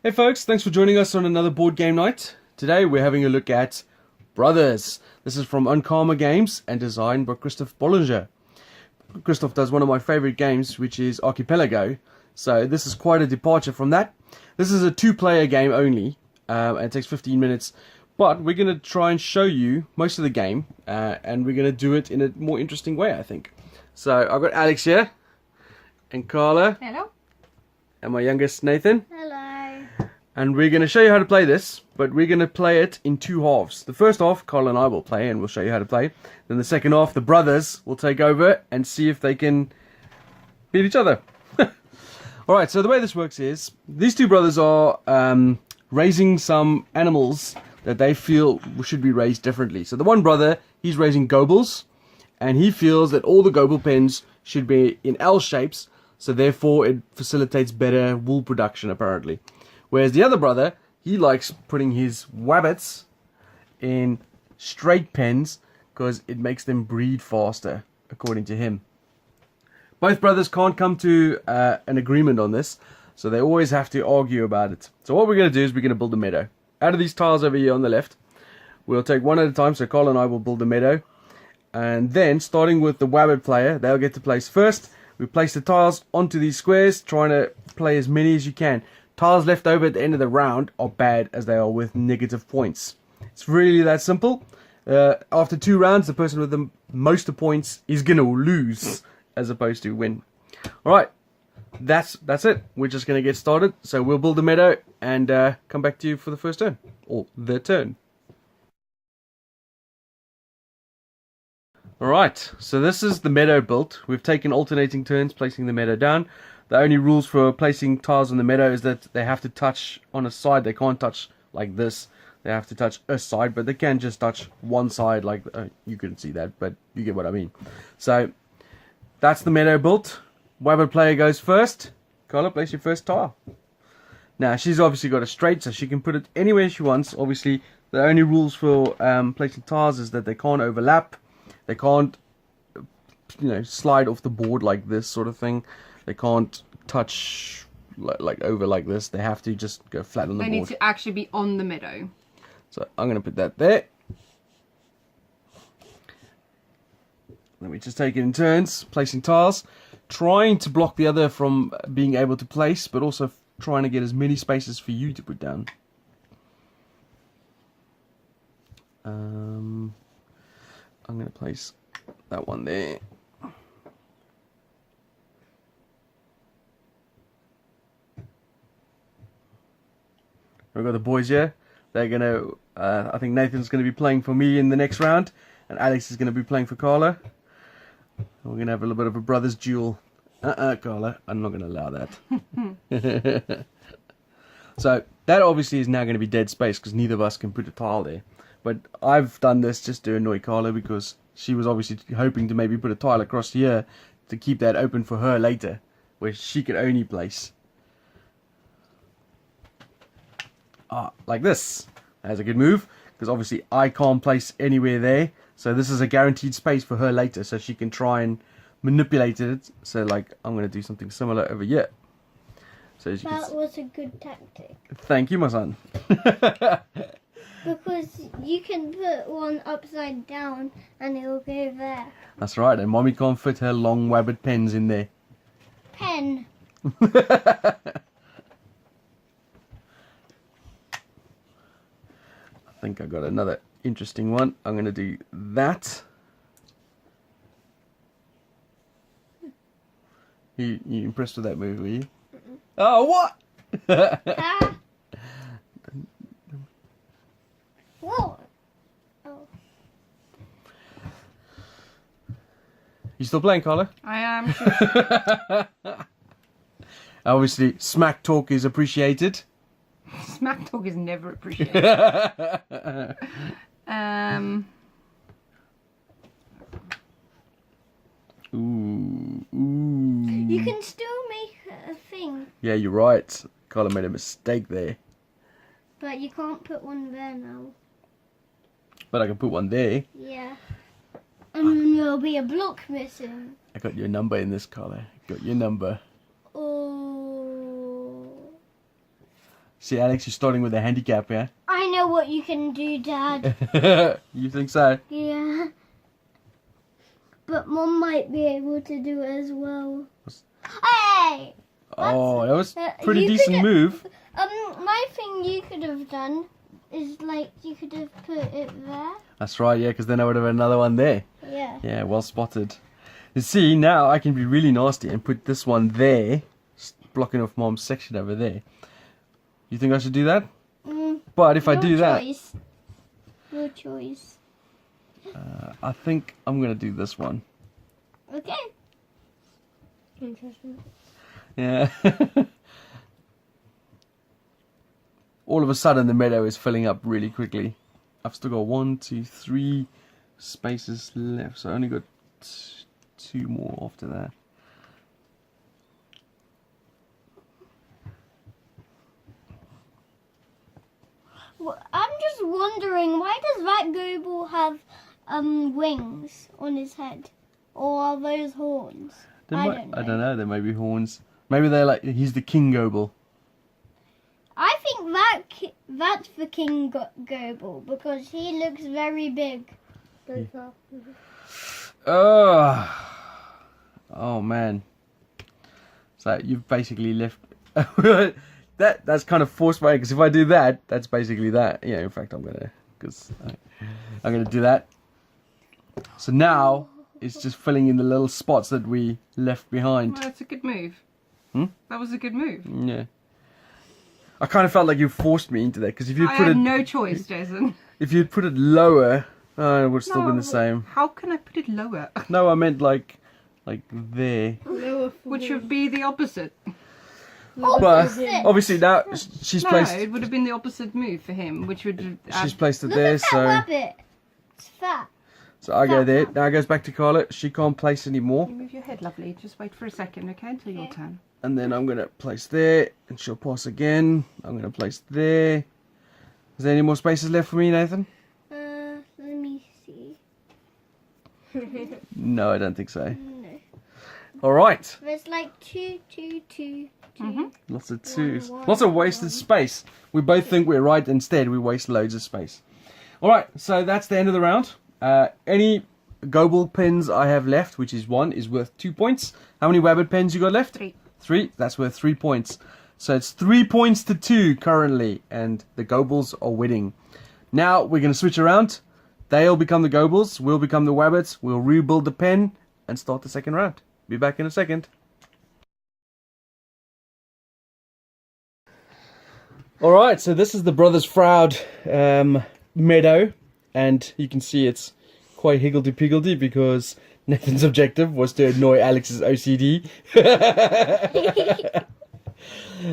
Hey folks, thanks for joining us on another board game night. Today we're having a look at Brothers. This is from Ankama Games and designed by Christoph Bollinger. Christoph does one of my favorite games, which is Archipelago. So this is quite a departure from that. This is a two-player game only, and it takes 15 minutes. But we're going to try and show you most of the game, and we're going to do it in a more interesting way, I think. So I've got Alex here, and Carla. Hello. And my youngest, Nathan. Hello. And we're going to show you how to play this, but we're going to play it in two halves. The first half, Carl and I will play, and we'll show you how to play. Then the second half, the brothers will take over and see if they can beat each other. Alright, so the way this works is, these two brothers are raising some animals that they feel should be raised differently. So the one brother, he's raising gobles, and he feels that all the goble pens should be in L shapes, so therefore it facilitates better wool production, apparently. Whereas the other brother, he likes putting his wabbits in straight pens because it makes them breed faster, according to him. Both brothers can't come to an agreement on this, so they always have to argue about it. So what we're going to do is we're going to build a meadow. Out of these tiles over here on the left, we'll take one at a time, so Carl and I will build a meadow. And then, starting with the wabbit player, they'll get to place first. We place the tiles onto these squares, trying to play as many as you can. Tiles left over at the end of the round are bad, as they are with negative points. It's really that simple. After 2 rounds, the person with the most points is going to lose, as opposed to win. Alright, that's it. We're just going to get started. So we'll build a meadow and come back to you for the first turn. Or the turn. Alright, so this is the meadow built. We've taken alternating turns placing the meadow down. The only rules for placing tiles on the meadow is that they have to touch on a side. They can't touch like this. They have to touch a side, but they can just touch one side. Like you couldn't see that, but you get what I mean. So that's the meadow built. Wabbit player goes first. Carla, place your first tile. Now she's obviously got a straight, so she can put it anywhere she wants. Obviously, the only rules for placing tiles is that they can't overlap. They can't, slide off the board like this sort of thing. They can't touch like over like this. They have to just go flat on the board. They need to actually be on the meadow. So I'm going to put that there. Then we just take it in turns, placing tiles. Trying to block the other from being able to place, but also trying to get as many spaces for you to put down. I'm going to place that one there. We've got the boys here. They're going to, I think Nathan's going to be playing for me in the next round. And Alex is going to be playing for Carla. We're going to have a little bit of a brothers duel. Carla, I'm not going to allow that. So, that obviously is now going to be dead space because neither of us can put a tile there. But I've done this just to annoy Carla because she was obviously hoping to maybe put a tile across here to keep that open for her later, where she could only place. Like this. That's a good move, because obviously I can't place anywhere there. So this is a guaranteed space for her later, so she can try and manipulate it. So like, I'm going to do something similar over here. So as you that was a good tactic. Thank you, my son. Because you can put one upside down and it will go there. That's right, and Mommy can't fit her long wabbit pens in there. Pen. I think I got another interesting one. I'm going to do that. You impressed with that move, were you? Oh, what? Whoa. Oh. You still playing, Carla? I am. Obviously, smack talk is appreciated. Smack talk is never appreciated. Ooh. You can still make a thing, Yeah, you're right. Carla made a mistake there. but you can't put one there now. But I can put one there. Yeah. And there'll be a block missing. I got your number in this, Carla. Got your number. Oh. See, Alex, you're starting with a handicap, yeah? I know what you can do, Dad. You think so? Yeah. But Mom might be able to do it as well. Hey! Oh, that was pretty you decent could've- move. My thing you could have done is like you could have put it there. That's right, yeah, because then I would have another one there. Yeah. Yeah, well spotted. You see, now I can be really nasty and put this one there, blocking off Mom's section over there. You think I should do that? But if I do that, Your choice. I think I'm going to do this one. Okay. Interesting. Yeah. All of a sudden the meadow is filling up really quickly. I've still got 1, 2, 3 spaces left, so I only got 2 more after that. Well, I'm just wondering, why does that Goble have wings on his head? Or are those horns? I don't know, there may be horns. Maybe they're like, he's the King Goble. I think that's the King Goble because he looks very big. Oh man. So you've basically left that's kind of forced by, because if I do that, that's basically that. Yeah, in fact I'm gonna do that. So now it's just filling in the little spots that we left behind. Well, that's a good move. Hmm? That was a good move. Yeah. I kind of felt like you forced me into that, because if you I put had it no choice, Jason. if you'd put it lower, it would still been the same. How can I put it lower? No, I meant like there. Which would be the opposite. But obviously now she's No, placed. it would have been the opposite move for him, which would She's add... placed it Look there, at that so rabbit. It's fat. I go there. Now it goes back to Carla. She can't place anymore, You move your head, lovely. Just wait for a second, okay? Until your turn. and then I'm gonna place there, and she'll pass again. I'm gonna place there. Is there any more spaces left for me, Nathan? Let me see. No, I don't think so. No. All right, There's like two. lots of twos, One, lots of wasted space. We both think we're right. Instead, we waste loads of space. All right, so that's the end of the round. Any Goble pins I have left, which is 1, is worth 2 points. How many Wabbit pens you got left? 3. 3. That's worth 3 points. So it's 3 points to 2 currently, and the Gobles are winning. Now we're going to switch around. They'll become the Gobles, we'll become the Wabbits. We'll rebuild the pen and start the second round. Be back in a second. Alright, so this is the Brothers Froud meadow, and you can see it's quite higgledy-piggledy because Nathan's objective was to annoy Alex's OCD.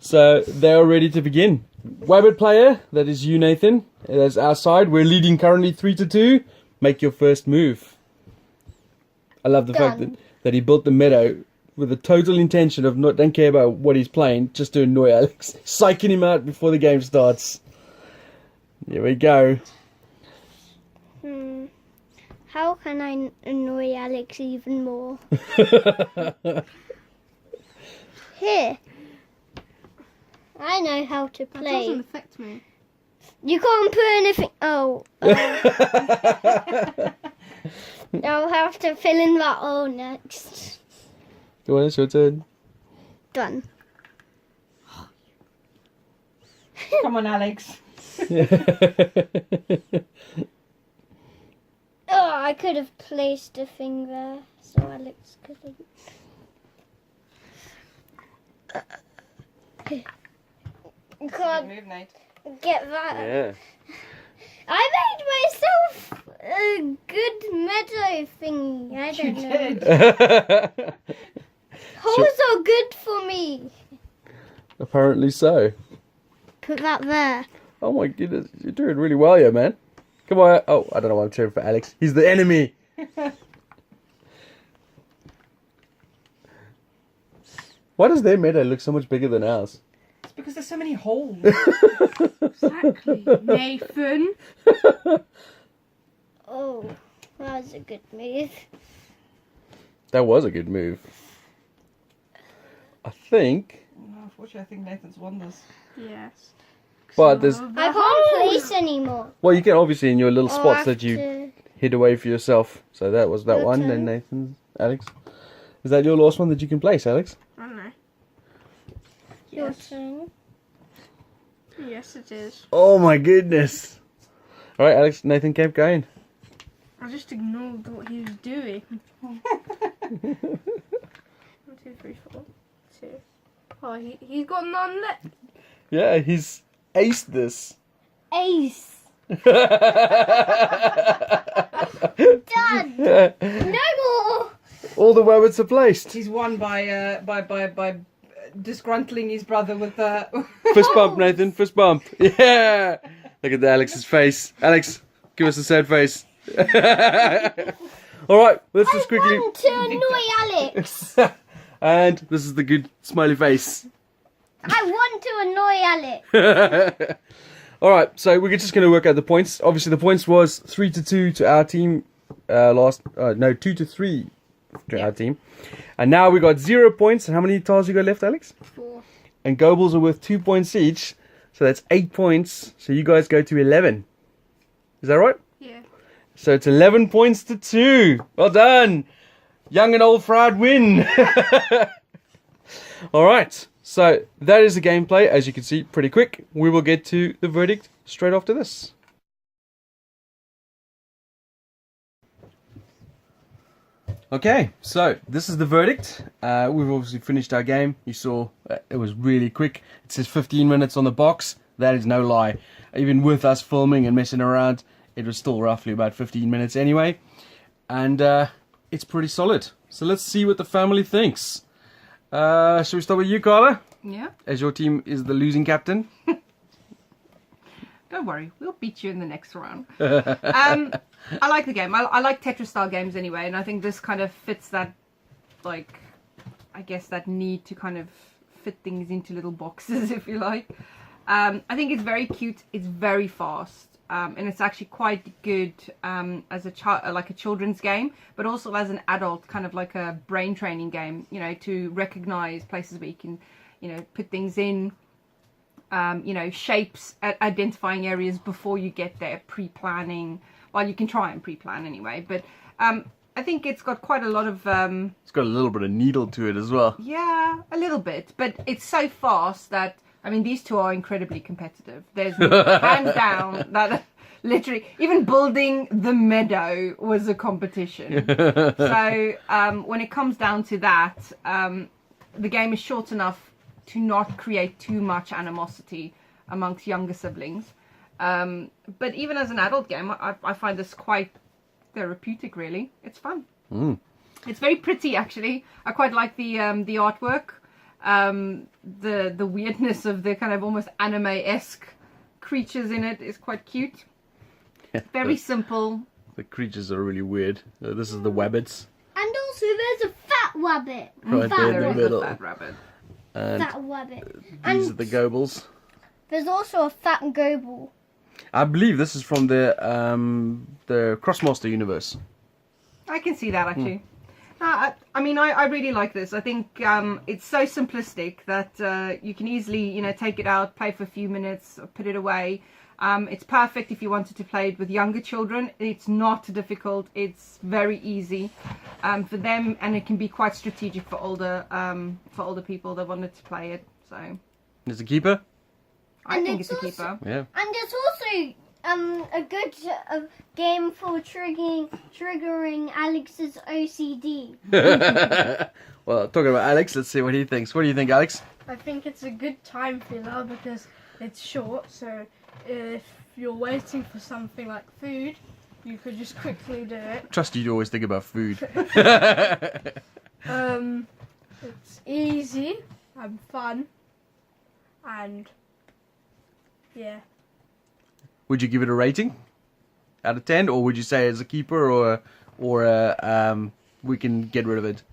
So they're ready to begin. Wabbit player, that is you, Nathan. That's our side. We're leading currently 3-2. Make your first move. I love the fact that he built the meadow with the total intention of don't care about what he's playing, just to annoy Alex, psyching him out before the game starts. Here we go. How can I annoy Alex even more? Here. I know how to That play. doesn't affect me. You can't put anything. Oh. I'll have to fill in that all next. Go on, it's your turn. Done. Come on, Alex. Oh, I could have placed a thing there, so Alex couldn't. You can't Move, Nate. get that. Yeah. I made myself a good meadow thing. I don't know. Holes are good for me. Apparently so. Put that there. Oh my goodness, you're doing really well here, man. Come on. Oh, I don't know why I'm cheering for Alex. He's the enemy. Why does their meadow look so much bigger than ours? It's because there's so many holes. Exactly. Nathan. Oh, that was a good move. That was a good move. I think. Unfortunately, I think Nathan's won this. Yes. But there's... I can't place anymore. Well, you can obviously in your little I'll spots have that you to- hid away for yourself. So that was that Your one. turn. Then Nathan, Alex. Is that your last one that you can place, Alex? I don't know. Your Yes. turn. Yes, it is. Oh my goodness. All right, Alex. Nathan kept going. I just ignored what he was doing. 1, 2, 3, 4, 2. Oh, he's got none left. Yeah, he's aced this. Ace. Dad. No more. All the rabbits are placed. He's won by disgruntling his brother with the. Fist bump, Nathan. Fist bump. Yeah. Look at Alex's face. Alex, give us a sad face. All right, let's just quickly. I want to annoy Alex. And this is the good smiley face. I want to annoy Alex. All right, so we're just going to work out the points. Obviously, the points was 3-2 to our team. 2-3 to our team. And now we got 0 points. And how many tiles you got left, Alex? 4. And Goebbels are worth 2 points each. So that's 8 points. So you guys go to 11. Is that right? Yeah. So it's 11 points to 2. Well done. Young and old Fraud win. All right. So that is the gameplay. As you can see, pretty quick. We will get to the verdict straight after this. Okay, so this is the verdict. We've obviously finished our game. You saw it was really quick. It says 15 minutes on the box. That is no lie. Even with us filming and messing around, it was still roughly about 15 minutes anyway. And it's pretty solid. So let's see what the family thinks. Shall we start with you, Carla? Yeah. As your team is the losing captain. Don't worry, we'll beat you in the next round. I like the game. I like Tetris style games anyway, and I think this kind of fits that, like, I guess that need to kind of fit things into little boxes, if you like. I think it's very cute. It's very fast, and it's actually quite good as a child, like a children's game, but also as an adult, kind of like a brain training game. You know, to recognize places where you can, you know, put things in. You know, shapes, identifying areas before you get there, pre-planning. Well, you can try and pre-plan anyway, but I think it's got quite a lot of... It's got a little bit of needle to it as well. Yeah, a little bit, but it's so fast that, I mean, these two are incredibly competitive. There's hands down that literally, even building the meadow was a competition. So when it comes down to that, the game is short enough to not create too much animosity amongst younger siblings. But even as an adult game, I find this quite therapeutic, really. It's fun. It's very pretty, actually. I quite like the artwork. The weirdness of the kind of almost anime-esque creatures in it is quite cute. Very simple. The creatures are really weird. This is the wabbits. And also there's a fat rabbit. Right Fat there in There the is rabbit. middle. a fat rabbit. And Fat rabbit. these And are the Goebbels. there's also a fat Goebel. I believe this is from the Crossmaster universe. I can see that, actually. I mean, I really like this. I think it's so simplistic that you can easily, you know, take it out, play for a few minutes, put it away. It's perfect if you wanted to play it with younger children. It's not difficult. It's very easy for them, and it can be quite strategic for older people that wanted to play it. So There's a keeper. I And think it's it's a also- keeper. Yeah. And it's also a good game for triggering Alex's OCD. Well, talking about Alex, let's see what he thinks. What do you think, Alex? I think it's a good time filler because it's short, so if you're waiting for something like food, you could just quickly do it. Trust you to always think about food. It's easy and fun, and yeah. Would you give it a rating out of 10, or would you say as a keeper, or we can get rid of it?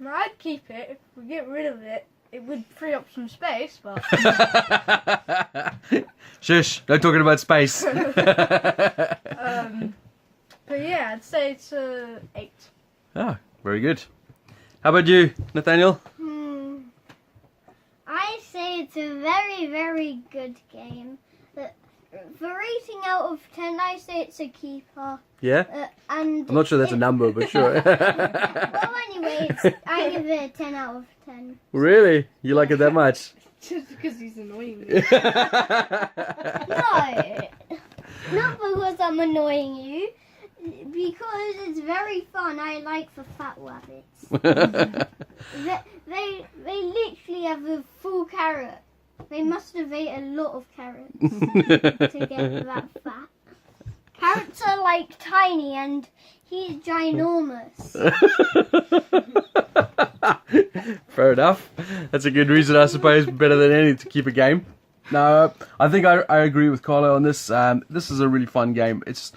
No, I'd keep it. If we get rid of it, it would free up some space, but Shush! No talking about space. but yeah, I'd say it's 8. Ah, very good. How about you, Nathaniel? I say it's a very, very good game. For rating out of 10, I say it's a keeper. Yeah? And I'm not sure that's a number, but sure. Well, anyway, I give it a 10 out of 10. Really? You like it that much? Just because he's annoying me. No, not because I'm annoying you. Because it's very fun. I like the fat rabbits. They literally have a full carrot. They must have ate a lot of carrots to get that fat. Carrots are like tiny and he's ginormous. Fair enough. That's a good reason, I suppose, better than any to keep a game. No, I think I agree with Carlo on this. This is a really fun game. It's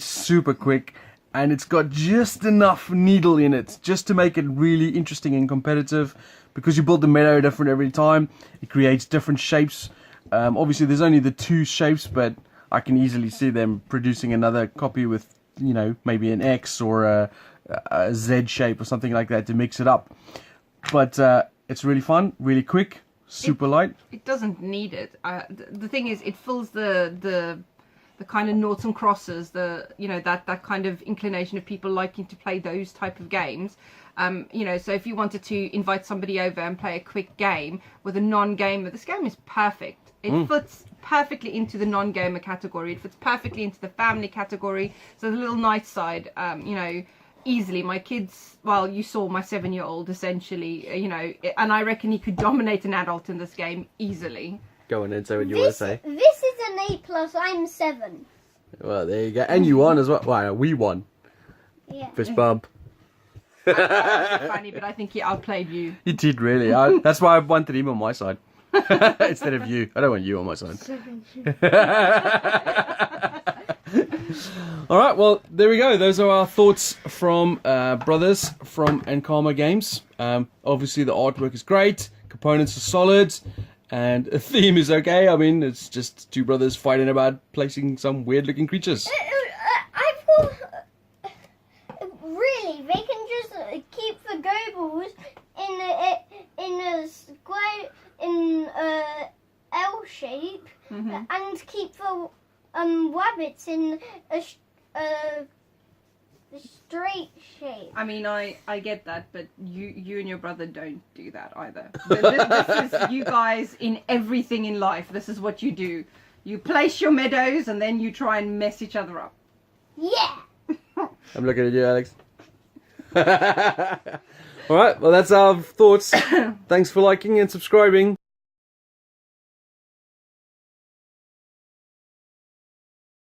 super quick and it's got just enough needle in it just to make it really interesting and competitive, because you build the meadow different every time. It creates different shapes. Obviously there's only the 2 shapes, but I can easily see them producing another copy with, you know, maybe an X or a Z shape or something like that to mix it up. But it's really fun, really quick, super light. It doesn't need it. The thing is, it fills the kind of noughts and crosses, that kind of inclination of people liking to play those type of games. So if you wanted to invite somebody over and play a quick game with a non-gamer, this game is perfect. It fits perfectly into the non-gamer category. It fits perfectly into the family category. So the little night side, easily. My kids, well, you saw my 7-year-old essentially, and I reckon he could dominate an adult in this game easily. Go on and say what you want to say. This is an A+. I'm 7. Well, there you go. And you won as well. Well, we won. Yeah. Fist bump. Funny, but I think he outplayed you. You did, really. That's why I wanted him on my side. Instead of you. I don't want you on my side. Alright, well, there we go. Those are our thoughts from Brothers from Ankama Games. Obviously, the artwork is great. Components are solid. And the theme is okay. I mean, it's just 2 brothers fighting about placing some weird-looking creatures. I thought, really, they can just keep the gobles in a square, in a L shape, and keep the rabbits in a straight shape. I mean, I get that, but you and your brother don't do that either. This is you guys in everything in life. This is what you do. You place your meadows and then you try and mess each other up. Yeah. I'm looking at you, Alex. Alright, well, that's our thoughts. Thanks for liking and subscribing.